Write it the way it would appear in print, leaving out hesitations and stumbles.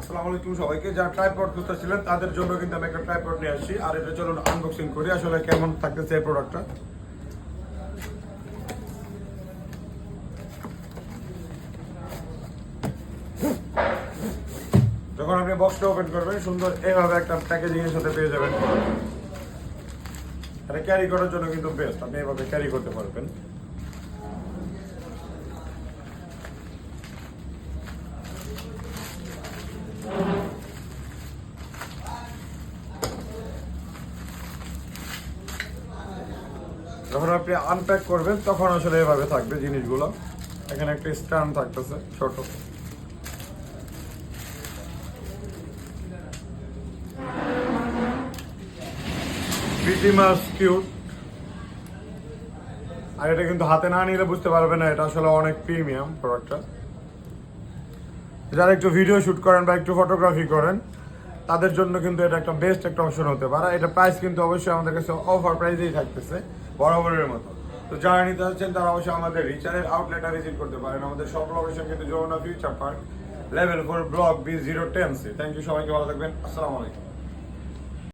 আসসালামু আলাইকুম সবাইকে। যারা ট্রাইপড খুঁজতেছিলেন তাদের জন্য কিন্তু আমি একটা ট্রাইপড নিয়ে আসছি। আর এটা চলুন আনবক্সিং করি, আসলে কেমন থাকতেছে এই প্রোডাক্টটা। যখন আপনি বক্সটা ওপেন করবেন, সুন্দর এইভাবে একটা প্যাকেজিং এর সাথে পেয়ে যাবেন। এটা ক্যারি করার জন্য কিন্তু বেস্ট, আপনি এইভাবে ক্যারি করতে পারবেন। যখন আপনি আনপ্যাক করবেন তখন আসলে এভাবে থাকবে জিনিসগুলো। এখানে একটা স্ট্যান্ড থাকতেছে ছোট। Pretty much cute. আর এটা কিন্তু হাতে না নিলে বুঝতে পারবে না এটা আসলে অনেক প্রিমিয়াম প্রোডাক্টটা। যারা একটু ভিডিও শুট করেন বা একটু ফটোগ্রাফি করেন তাদের জন্য কিন্তু এটা একটা বেস্ট একটা অপশন হতে পারে। এটা প্রাইস কিন্তু অবশ্যই আমাদের কাছে অফার প্রাইসেই থাকতেছে বরাবরের মতো। তো যারা নিতে চাচ্ছেন তারা অবশ্যই আমাদের রিচারের আউটলেটটা ভিজিট করতে পারেন। আমাদের সব লোকেশন কিন্তু Jamuna Future Park, level 4, block B010C। Thank you, সবাইকে ভালো থাকবেন। আসসালামু আলাইকুম।